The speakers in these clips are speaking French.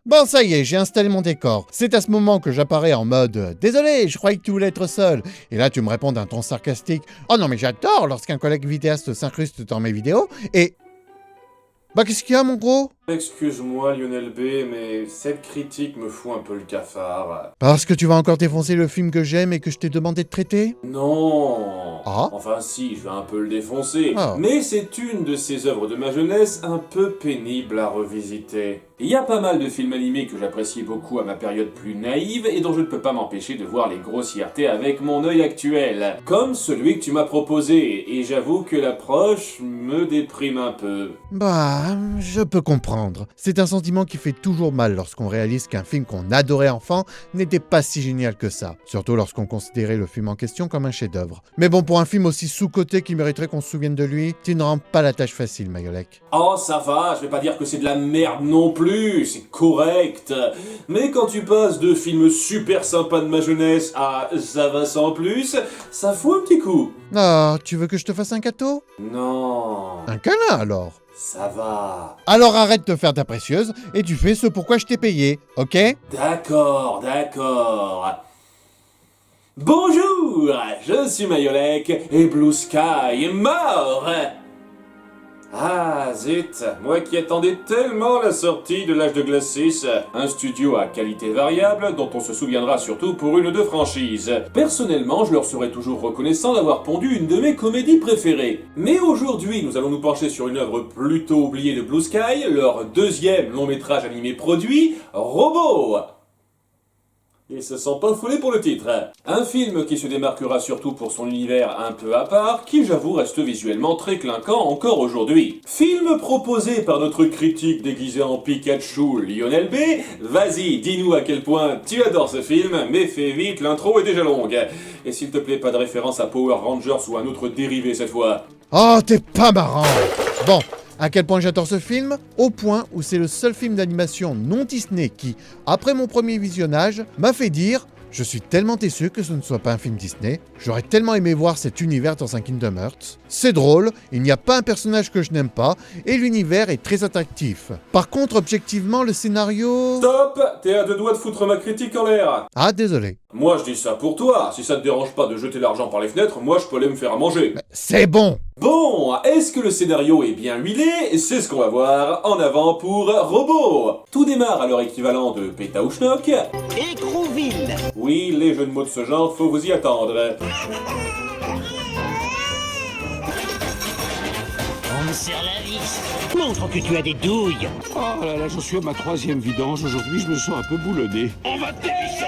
Bon, ça y est, j'ai installé mon décor. C'est à ce moment que j'apparais en mode « Désolé, je croyais que tu voulais être seul ». Et là, tu me réponds d'un ton sarcastique « Oh non, mais j'adore lorsqu'un collègue vidéaste s'incruste dans mes vidéos. » Et... Bah, qu'est-ce qu'il y a, mon gros? Excuse-moi Lionel B, mais cette critique me fout un peu le cafard. Parce que tu vas encore défoncer le film que j'aime et que je t'ai demandé de traiter? Non. Ah. Enfin si, je vais un peu le défoncer. Ah. Mais c'est une de ces œuvres de ma jeunesse un peu pénible à revisiter. Il y a pas mal de films animés que j'appréciais beaucoup à ma période plus naïve et dont je ne peux pas m'empêcher de voir les grossièretés avec mon œil actuel. Comme celui que tu m'as proposé, et j'avoue que l'approche me déprime un peu. Bah, je peux comprendre. C'est un sentiment qui fait toujours mal lorsqu'on réalise qu'un film qu'on adorait enfant n'était pas si génial que ça. Surtout lorsqu'on considérait le film en question comme un chef-d'œuvre. Mais bon, pour un film aussi sous-coté qui mériterait qu'on se souvienne de lui, tu ne rends pas la tâche facile, Mayolek. Oh, ça va, je vais pas dire que c'est de la merde non plus, c'est correct. Mais quand tu passes de films super sympas de ma jeunesse à ça va sans plus, ça fout un petit coup. Ah, tu veux que je te fasse un gâteau? Non, Un câlin alors? ça va. Alors arrête de faire ta précieuse et tu fais ce pourquoi je t'ai payé, ok? D'accord. Bonjour, je suis Mayolek et Blue Sky est mort. Ah zut, moi qui attendais tellement la sortie de l'âge de glace 6, un studio à qualité variable dont on se souviendra surtout pour une de franchise. Personnellement, je leur serais toujours reconnaissant d'avoir pondu une de mes comédies préférées. Mais aujourd'hui, nous allons nous pencher sur une œuvre plutôt oubliée de Blue Sky, leur deuxième long métrage animé produit, Robot. Ils se sont pas foulés pour le titre. Un film qui se démarquera surtout pour son univers un peu à part, qui j'avoue reste visuellement très clinquant encore aujourd'hui. Film proposé par notre critique déguisé en Pikachu, Lionel B. Vas-y, dis-nous à quel point tu adores ce film, mais fais vite, l'intro est déjà longue. Et s'il te plaît, pas de référence à Power Rangers ou un autre dérivé cette fois. Oh, t'es pas marrant! Bon, à quel point j'adore ce film? Au point où c'est le seul film d'animation non Disney qui, après mon premier visionnage, m'a fait dire « Je suis tellement déçu que ce ne soit pas un film Disney, j'aurais tellement aimé voir cet univers dans un Kingdom Hearts. C'est drôle, il n'y a pas un personnage que je n'aime pas, et l'univers est très attractif. Par contre, objectivement, le scénario... » Stop! T'es à deux doigts de foutre ma critique en l'air. Ah, désolé. Moi je dis ça pour toi, si ça te dérange pas de jeter l'argent par les fenêtres, moi je peux aller me faire à manger. C'est bon! Bon, est-ce que le scénario est bien huilé? C'est ce qu'on va voir en avant pour Robot. Tout démarre à leur équivalent de Pétaouchnok. Écrouville. Oui, les jeux de mots de ce genre, faut vous y attendre. On me serre la vis. Montre que tu as des douilles. Oh là là, j'en suis à ma 3e vidange. Aujourd'hui, je me sens un peu boulonné. On va te dévisser.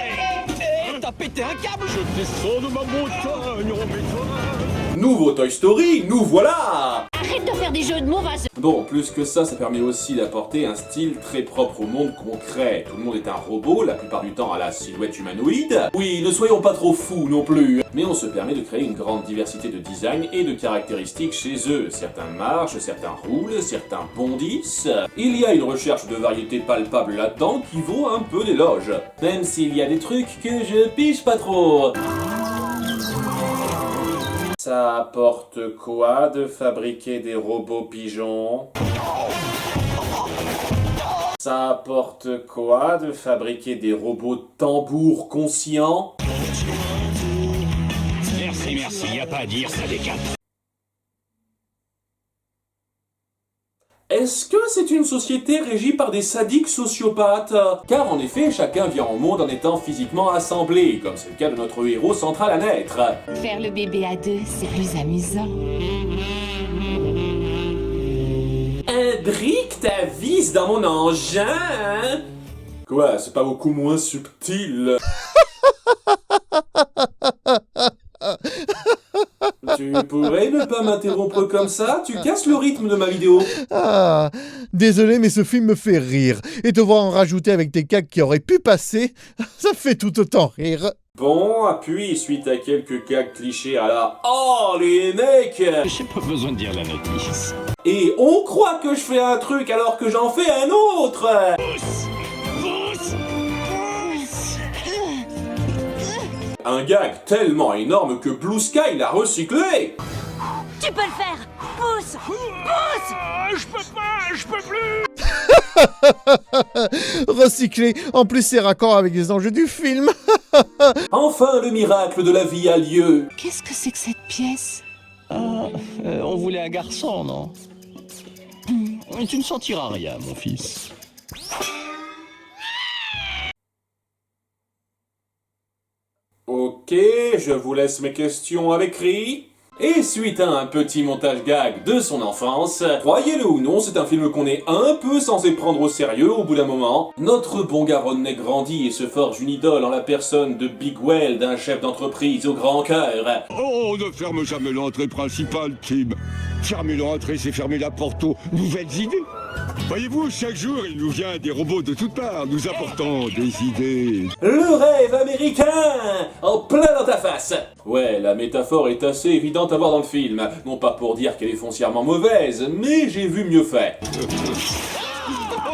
T'as pété un câble. Je descends de ma montagne, on m'étonne. Nouveau Toy Story, nous voilà! Arrête de faire des jeux de mots, vas-y. Bon, plus que ça permet aussi d'apporter un style très propre au monde qu'on crée. Tout le monde est un robot, la plupart du temps à la silhouette humanoïde. Oui, ne soyons pas trop fous non plus. Mais on se permet de créer une grande diversité de design et de caractéristiques chez eux. Certains marchent, certains roulent, certains bondissent. Il y a une recherche de variété palpable là-dedans qui vaut un peu d'éloge. Même s'il y a des trucs que je pige pas trop. Ça apporte quoi de fabriquer des robots pigeons? Ça apporte quoi de fabriquer des robots tambours conscients? Merci, y a pas à dire, ça décale. Est-ce que c'est une société régie par des sadiques sociopathes? Car en effet, chacun vient au monde en étant physiquement assemblé, comme c'est le cas de notre héros central à naître. Faire le bébé à deux, c'est plus amusant. Un brick ta vis dans mon engin, hein? Quoi, c'est pas beaucoup moins subtil? Tu pourrais ne pas m'interrompre comme ça? Tu casses le rythme de ma vidéo. Ah, désolé, mais ce film me fait rire. Et te voir en rajouter avec tes gags qui auraient pu passer, ça fait tout autant rire. Bon, appuie suite à quelques gags clichés à la « Oh, les mecs !» J'ai pas besoin de dire la notice. Et on croit que je fais un truc alors que j'en fais un autre. Un gag tellement énorme que Blue Sky l'a recyclé. Tu peux le faire. Pousse. Pousse. Je peux pas, je peux plus. Recyclé, en plus c'est raccord avec les enjeux du film. Enfin, le miracle de la vie a lieu. Qu'est-ce que c'est que cette pièce? On voulait un garçon, non? Tu ne sentiras rien, mon fils. Ok, je vous laisse mes questions à l'écrit. Et suite à un petit montage gag de son enfance, croyez-le ou non, c'est un film qu'on est un peu censé prendre au sérieux au bout d'un moment. Notre bon gars Rodney grandit et se forge une idole en la personne de Big Weld, un chef d'entreprise au grand cœur. Oh, ne ferme jamais l'entrée principale, Tim. Fermer l'entrée, c'est fermer la porte aux nouvelles idées. Voyez-vous, chaque jour, il nous vient des robots de toutes parts, nous apportant des idées. Le rêve américain, en plein dans ta face. Ouais, la métaphore est assez évidente à voir dans le film. Non pas pour dire qu'elle est foncièrement mauvaise, mais j'ai vu mieux fait.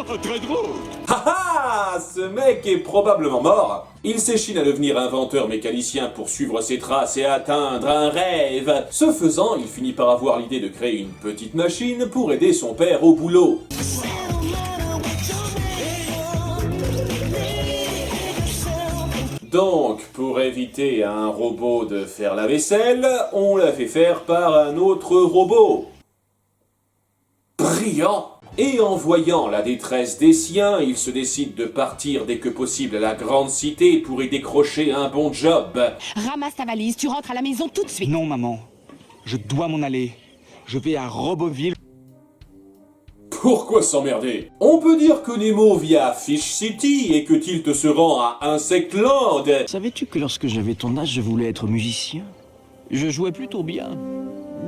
Oh, très drôle. Haha, ce mec est probablement mort. Il s'échine à devenir inventeur mécanicien pour suivre ses traces et atteindre un rêve. Ce faisant, il finit par avoir l'idée de créer une petite machine pour aider son père au boulot. Donc, pour éviter à un robot de faire la vaisselle, on l'a fait faire par un autre robot. Brillant! Et en voyant la détresse des siens, il se décide de partir dès que possible à la grande cité pour y décrocher un bon job. Ramasse ta valise, tu rentres à la maison tout de suite. Non, maman. Je dois m'en aller. Je vais à Roboville. Pourquoi s'emmerder? On peut dire que Nemo vit à Fish City et que Tilt se rend à Insectland. Savais-tu que lorsque j'avais ton âge, je voulais être musicien? Je jouais plutôt bien.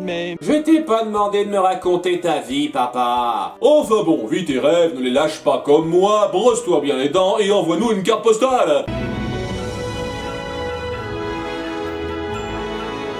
Mais... Je t'ai pas demandé de me raconter ta vie, papa. Enfin bon, vis tes rêves, ne les lâche pas comme moi, brosse-toi bien les dents et envoie-nous une carte postale.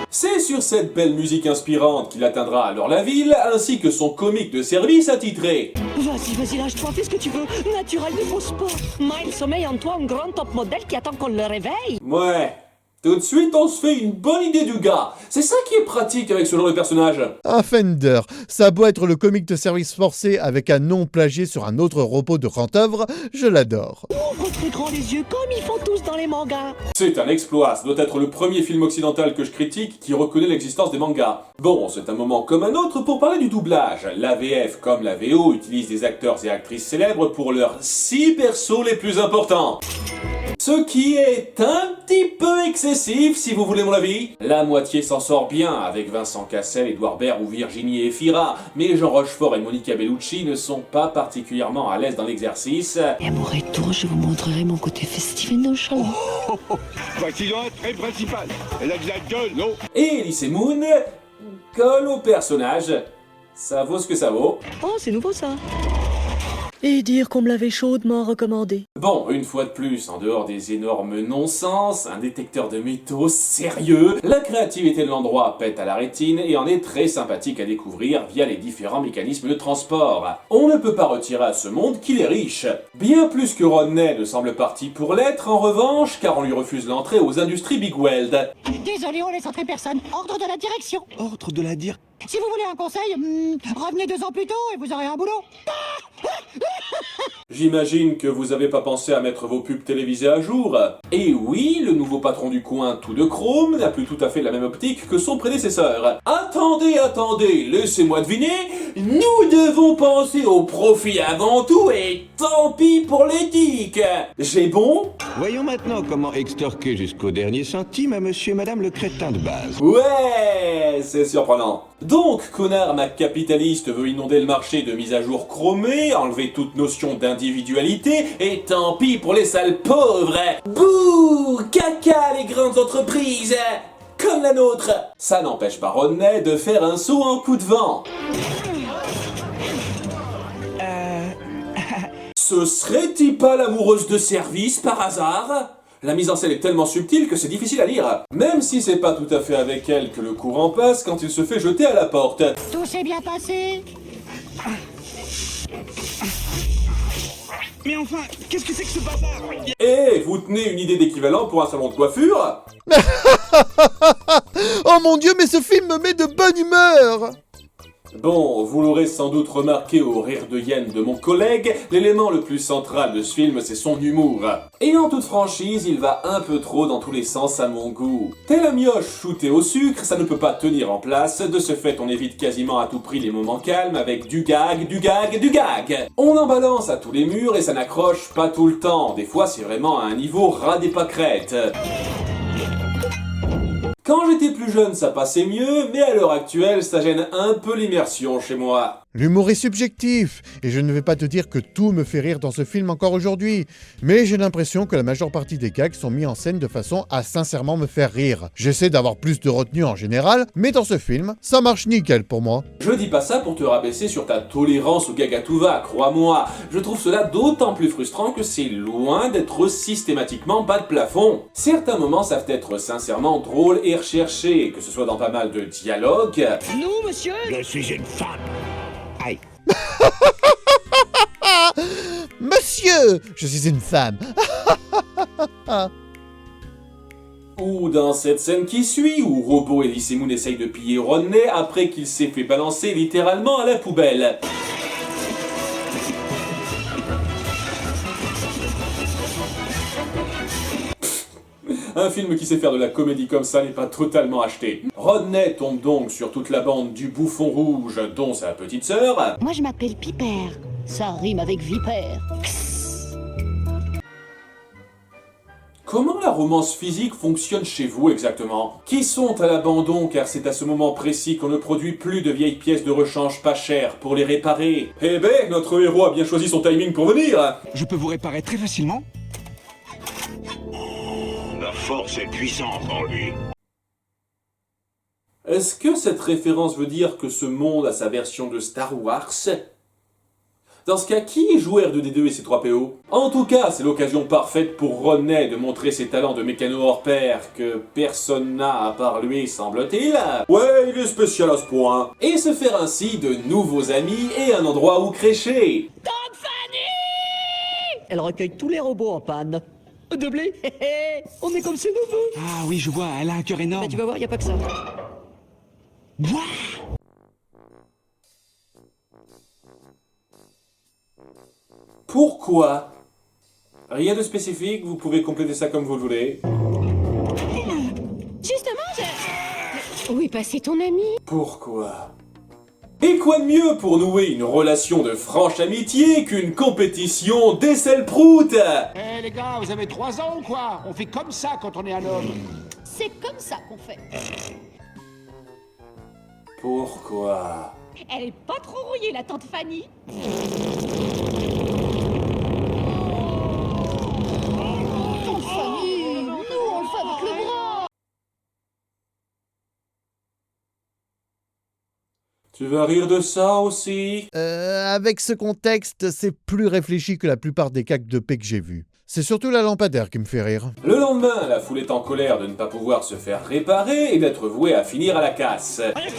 C'est sur cette belle musique inspirante qu'il atteindra alors la ville, ainsi que son comique de service attitré. Vas-y, lâche-toi, fais ce que tu veux. Naturel ne fausse pas. Mine sommeille en toi un grand top modèle qui attend qu'on le réveille. Ouais. Tout de suite, on se fait une bonne idée du gars. C'est ça qui est pratique avec ce genre de personnage. Un Fender, ça a beau être le comique de service forcé avec un nom plagié sur un autre robot de Rantoeuvre, je l'adore. Ouvre très grand les yeux comme ils font tous dans les mangas. C'est un exploit, ça doit être le premier film occidental que je critique qui reconnaît l'existence des mangas. Bon, c'est un moment comme un autre pour parler du doublage. La VF comme la VO utilisent des acteurs et actrices célèbres pour leurs 6 persos les plus importants. Ce qui est un petit peu excessif, si vous voulez mon avis. La moitié s'en sort bien, avec Vincent Cassel, Édouard Baird ou Virginie Efira, mais Jean Rochefort et Monica Bellucci ne sont pas particulièrement à l'aise dans l'exercice. Et à mon retour, je vous montrerai mon côté festif et nonchalant. Voici l'entrée principale. Elle a de la gueule, non? Et Elise Moon colle au personnage. Ça vaut ce que ça vaut. Oh, c'est nouveau ça. Et dire qu'on me l'avait chaudement recommandé. Bon, une fois de plus, en dehors des énormes non-sens, un détecteur de métaux sérieux, la créativité de l'endroit pète à la rétine et en est très sympathique à découvrir via les différents mécanismes de transport. On ne peut pas retirer à ce monde qu'il est riche. Bien plus que Rodney ne semble parti pour l'être, en revanche, car on lui refuse l'entrée aux industries Big Weld. Désolé, on laisse entrer personne. Ordre de la direction. Ordre de la dire. Si vous voulez un conseil, revenez 2 ans plus tôt et vous aurez un boulot. J'imagine que vous avez pas pensé à mettre vos pubs télévisées à jour. Et oui, le nouveau patron du coin tout de chrome n'a plus tout à fait la même optique que son prédécesseur. Attendez, laissez-moi deviner, nous devons penser au profit avant tout et tant pis pour l'éthique. J'ai bon? Voyons maintenant comment extorquer jusqu'au dernier centime à monsieur et madame le crétin de base. Ouais, c'est surprenant. Donc, connard capitaliste veut inonder le marché de mises à jour chromées, enlever toute notion d'individualité, et tant pis pour les sales pauvres. Bouh, caca les grandes entreprises, comme la nôtre. Ça n'empêche pas Rodney de faire un saut en coup de vent. Ce serait-il pas l'amoureuse de service par hasard? La mise en scène est tellement subtile que c'est difficile à lire, même si c'est pas tout à fait avec elle que le courant passe quand il se fait jeter à la porte. Tout s'est bien passé. Mais enfin, qu'est-ce que c'est que ce bazar? Et vous tenez une idée d'équivalent pour un salon de coiffure? Oh mon dieu, mais ce film me met de bonne humeur. Bon, vous l'aurez sans doute remarqué au rire de hyène de mon collègue, l'élément le plus central de ce film, c'est son humour. Et en toute franchise, il va un peu trop dans tous les sens à mon goût. Tel un mioche shooté au sucre, ça ne peut pas tenir en place, de ce fait on évite quasiment à tout prix les moments calmes avec du gag, du gag, du gag. On en balance à tous les murs et ça n'accroche pas tout le temps, des fois c'est vraiment à un niveau ras des pâquerettes. Quand j'étais plus jeune, ça passait mieux, mais à l'heure actuelle, ça gêne un peu l'immersion chez moi. L'humour est subjectif, et je ne vais pas te dire que tout me fait rire dans ce film encore aujourd'hui, mais j'ai l'impression que la majeure partie des gags sont mis en scène de façon à sincèrement me faire rire. J'essaie d'avoir plus de retenue en général, mais dans ce film, ça marche nickel pour moi. Je dis pas ça pour te rabaisser sur ta tolérance au gag à tout va, crois-moi. Je trouve cela d'autant plus frustrant que c'est loin d'être systématiquement bas de plafond. Certains moments savent être sincèrement drôles et recherchés, que ce soit dans pas mal de dialogues. Nous, monsieur? Je suis une femme. Aïe. Monsieur, je suis une femme. Ou dans cette scène qui suit, où Robo et Lycée Moon essayent de piller Rodney après qu'il s'est fait balancer littéralement à la poubelle. Un film qui sait faire de la comédie comme ça n'est pas totalement acheté. Rodney tombe donc sur toute la bande du bouffon rouge, dont sa petite sœur. Moi, je m'appelle Piper. Ça rime avec vipère. Comment la romance physique fonctionne chez vous exactement? Qui sont à l'abandon car c'est à ce moment précis qu'on ne produit plus de vieilles pièces de rechange pas chères pour les réparer? Eh ben, notre héros a bien choisi son timing pour venir. Je peux vous réparer très facilement. La force est puissante en lui. Est-ce que cette référence veut dire que ce monde a sa version de Star Wars? Dans ce cas, qui joue R2D2 et ses 3PO? En tout cas, c'est l'occasion parfaite pour Rodney de montrer ses talents de mécano hors pair, que personne n'a à part lui, semble-t-il. Ouais, il est spécial à ce point. Et se faire ainsi de nouveaux amis et un endroit où crécher. Tante Fanny! Elle recueille tous les robots en panne. De blé? On est comme ses neveux. Ah oui, je vois, elle a un cœur énorme. Bah, tu vas voir, y a pas que ça. Pourquoi? Rien de spécifique, vous pouvez compléter ça comme vous le voulez. Justement, Où est passé ton ami? Pourquoi? Et quoi de mieux pour nouer une relation de franche amitié qu'une compétition d'aisselle-prout? Eh les gars, vous avez 3 ans ou quoi? On fait comme ça quand on est un homme. C'est comme ça qu'on fait. Pourquoi? Elle est pas trop rouillée, la tante Fanny. Tante Fanny, nous, on le fait avec le bras. Tu vas rire de ça aussi? Avec ce contexte, c'est plus réfléchi que la plupart des gags de paix que j'ai vus. C'est surtout la lampadaire qui me fait rire. Le lendemain, la foule est en colère de ne pas pouvoir se faire réparer et d'être vouée à finir à la casse. Mais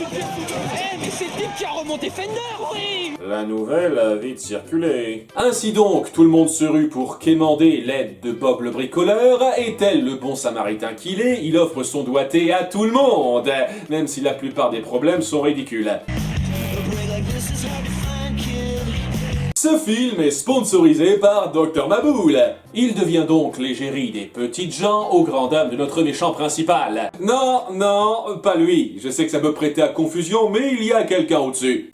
c'est Dick qui a remonté Fender, oui! La nouvelle a vite circulé. Ainsi donc, tout le monde se rue pour quémander l'aide de Bob le bricoleur, et tel le bon samaritain qu'il est, il offre son doigté à tout le monde, même si la plupart des problèmes sont ridicules. Ce film est sponsorisé par Dr Maboul. Il devient donc l'égérie des petites gens aux grandes dames de notre méchant principal. Non, non, pas lui. Je sais que ça peut prêter à confusion, mais il y a quelqu'un au-dessus.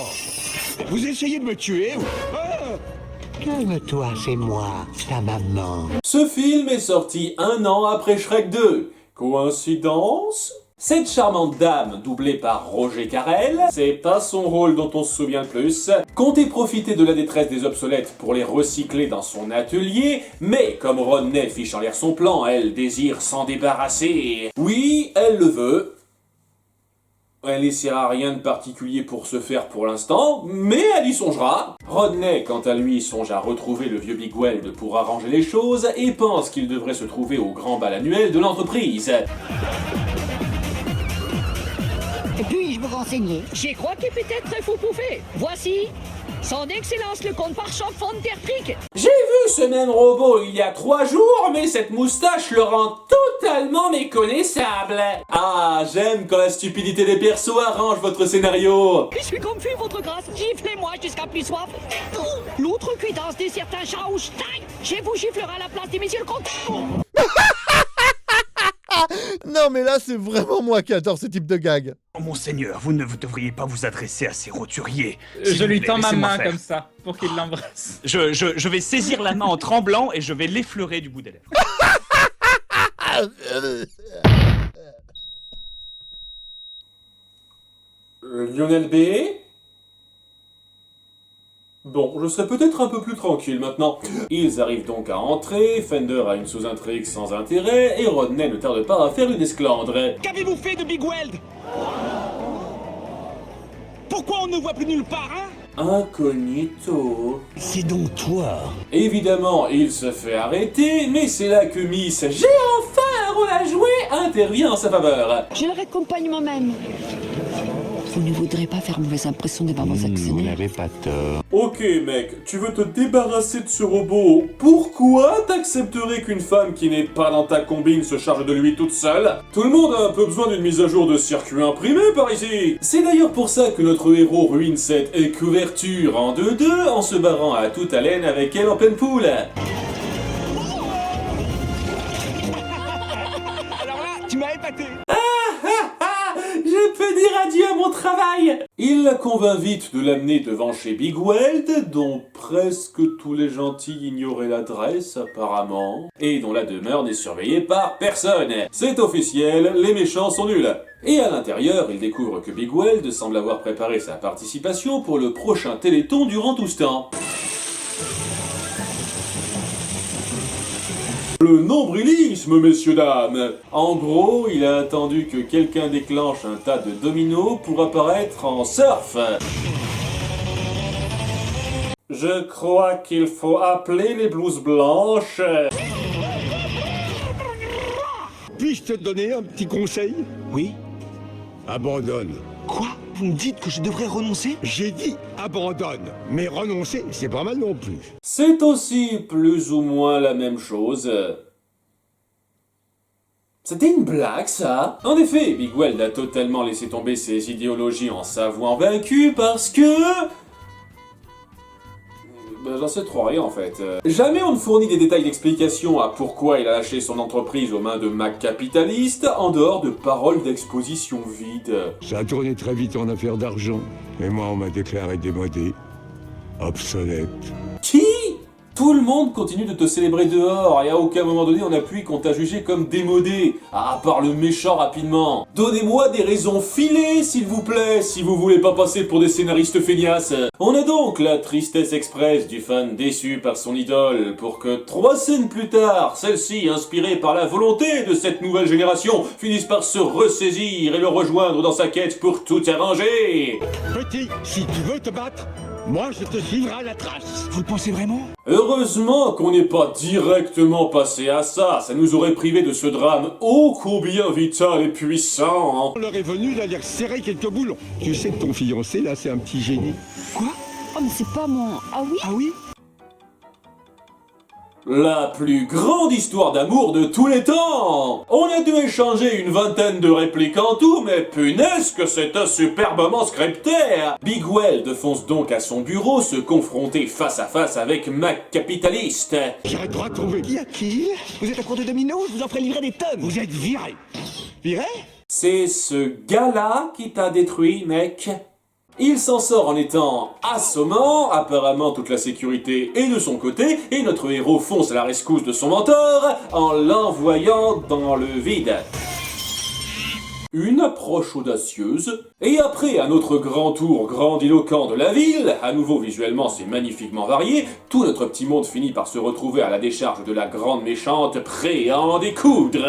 Vous essayez de me tuer ou... Calme-toi, c'est moi, ta maman. Ce film est sorti 1 an après Shrek 2. Coïncidence? Cette charmante dame, doublée par Roger Carrel, c'est pas son rôle dont on se souvient le plus, comptait profiter de la détresse des obsolètes pour les recycler dans son atelier, mais comme Rodney fiche en l'air son plan, elle désire s'en débarrasser. Oui, elle le veut. Elle n'essaiera rien de particulier pour ce faire pour l'instant, mais elle y songera. Rodney, quant à lui, songe à retrouver le vieux Big Weld pour arranger les choses et pense qu'il devrait se trouver au grand bal annuel de l'entreprise. Puis-je me renseigner? J'y crois qu'il est peut-être très fou pouffé. Voici son Excellence le comte Parchant von Tertrick. J'ai vu ce même robot il y a 3 jours, mais cette moustache le rend totalement méconnaissable. Ah, j'aime quand la stupidité des persos arrange votre scénario. Je suis confus, votre grâce. Giflez-moi jusqu'à plus soif. L'autre cuidance de certains Schaustein. Je vous giflerai à la place de messieurs le comte. Non mais là c'est vraiment moi qui adore ce type de gag. Monseigneur, vous ne devriez pas vous adresser à ces roturiers. Je lui tends ma main comme ça, pour qu'il l'embrasse. Je vais saisir la main en tremblant et je vais l'effleurer du bout des lèvres. Lionel B? Bon, je serai peut-être un peu plus tranquille maintenant. Ils arrivent donc à entrer, Fender a une sous-intrigue sans intérêt, et Rodney ne tarde pas à faire une esclandre. Qu'avez-vous fait de Big Weld? Pourquoi on ne voit plus nulle part, hein? Incognito. C'est donc toi. Évidemment, il se fait arrêter, mais c'est là que Miss « J'ai enfin un rôle à jouer » intervient en sa faveur. Je le raccompagne moi-même. Vous ne voudrez pas faire mauvaise impression devant vos actionnaires. Vous n'avez pas tort. Ok mec, tu veux te débarrasser de ce robot, pourquoi t'accepterais qu'une femme qui n'est pas dans ta combine se charge de lui toute seule? Tout le monde a un peu besoin d'une mise à jour de circuit imprimé par ici. C'est d'ailleurs pour ça que notre héros ruine cette couverture en 2-2 en se barrant à toute haleine avec elle en pleine poule. Alors là, tu m'as épaté. Je peux dire adieu à mon travail. Il la convainc vite de l'amener devant chez Big Weld, dont presque tous les gentils ignoraient l'adresse apparemment, et dont la demeure n'est surveillée par personne. C'est officiel, les méchants sont nuls. Et à l'intérieur, il découvre que Big Weld semble avoir préparé sa participation pour le prochain Téléthon durant tout ce temps. Le nombrilisme, messieurs dames. En gros, il a attendu que quelqu'un déclenche un tas de dominos pour apparaître en surf. Je crois qu'il faut appeler les blouses blanches. Puis-je te donner un petit conseil? Oui? Abandonne. Quoi? Vous me dites que je devrais renoncer? J'ai dit abandonne, mais renoncer, c'est pas mal non plus. C'est aussi plus ou moins la même chose. C'était une blague, ça? En effet, Big Weld a totalement laissé tomber ses idéologies en s'avouant vaincu parce que... j'en sais trop rien en fait. Jamais on ne fournit des détails d'explication à pourquoi il a lâché son entreprise aux mains de Mac capitalistes, en dehors de paroles d'exposition vides. Ça a tourné très vite en affaires d'argent, et moi on m'a déclaré démodé, obsolète. Qui? Tout le monde continue de te célébrer dehors, et à aucun moment donné on appuie qu'on t'a jugé comme démodé, à part le méchant rapidement. Donnez-moi des raisons filées, s'il vous plaît, si vous voulez pas passer pour des scénaristes feignasses. On a donc la tristesse express du fan déçu par son idole, pour que 3 scènes plus tard, celle-ci, inspirée par la volonté de cette nouvelle génération, finisse par se ressaisir et le rejoindre dans sa quête pour tout arranger. Petit, si tu veux te battre, moi je te suivrai à la trace. Vous le pensez vraiment? Heureusement qu'on n'est pas directement passé à ça, ça nous aurait privé de ce drame ô combien vital et puissant. On leur est venu d'aller serrer quelques boulons. Tu sais que ton fiancé là c'est un petit génie. Quoi? Oh mais c'est pas mon... Ah oui? Ah oui? La plus grande histoire d'amour de tous les temps! On a dû échanger une vingtaine de répliques en tout, mais punaise que c'est superbement scripté! Big Weld fonce donc à son bureau se confronter face à face avec Mac capitaliste. J'aurais droit de trouver. Qui a-t-il? Vous êtes à court de dominos, je vous en ferai livrer des tonnes. Vous êtes viré. Viré? C'est ce gars-là qui t'a détruit, mec. Il s'en sort en étant assommant, apparemment toute la sécurité est de son côté, et notre héros fonce à la rescousse de son mentor en l'envoyant dans le vide. Une approche audacieuse, et après un autre grand tour grandiloquent de la ville, à nouveau visuellement c'est magnifiquement varié, tout notre petit monde finit par se retrouver à la décharge de la grande méchante, prêt à en découdre.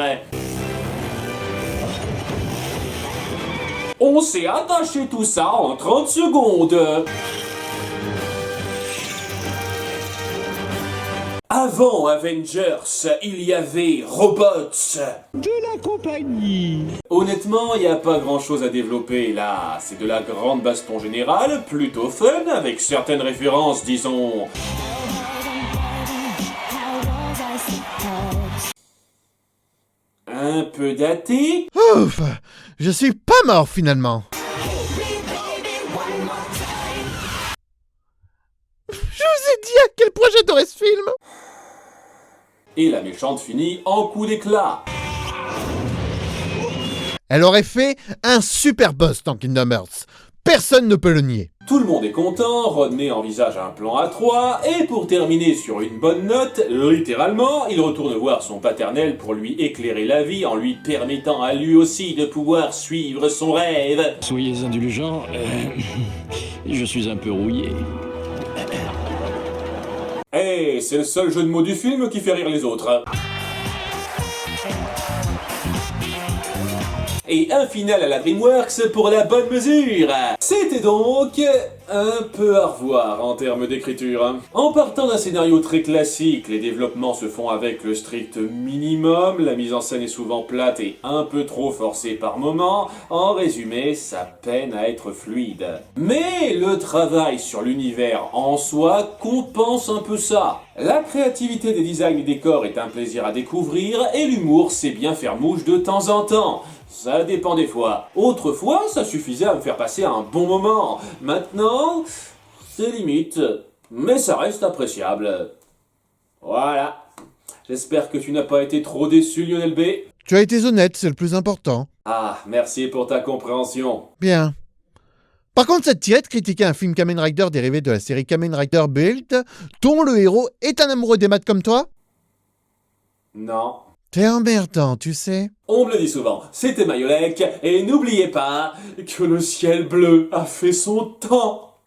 On s'est attaché tout ça en 30 secondes. Avant Avengers, il y avait Robots. De la compagnie. Honnêtement, il n'y a pas grand chose à développer là. C'est de la grande baston générale, plutôt fun, avec certaines références, disons... peu daté. Ouf, je suis pas mort finalement. Je vous ai dit à quel point j'adorais ce film. Et la méchante finit en coup d'éclat. Elle aurait fait un super boss dans Kingdom Hearts. Personne ne peut le nier. Tout le monde est content, Rodney envisage un plan à 3, et pour terminer sur une bonne note, littéralement, il retourne voir son paternel pour lui éclairer la vie en lui permettant à lui aussi de pouvoir suivre son rêve. Soyez indulgents, je suis un peu rouillé. Hey, c'est le seul jeu de mots du film qui fait rire les autres. Et un final à la DreamWorks pour la bonne mesure. C'était donc un peu à revoir en termes d'écriture. En partant d'un scénario très classique, les développements se font avec le strict minimum, la mise en scène est souvent plate et un peu trop forcée par moments. En résumé, ça peine à être fluide. Mais le travail sur l'univers en soi compense un peu ça. La créativité des designs et décors est un plaisir à découvrir et l'humour sait bien faire mouche de temps en temps. Ça dépend des fois. Autrefois, ça suffisait à me faire passer un bon moment. Maintenant, c'est limite. Mais ça reste appréciable. Voilà. J'espère que tu n'as pas été trop déçu, Lionel B. Tu as été honnête, c'est le plus important. Ah, merci pour ta compréhension. Bien. Par contre, ça te tirait de critiquer un film Kamen Rider dérivé de la série Kamen Rider Build, dont le héros est un amoureux des maths comme toi? Non. T'es emmerdant, tu sais. On me le dit souvent, c'était Mayolek, et n'oubliez pas que le ciel bleu a fait son temps.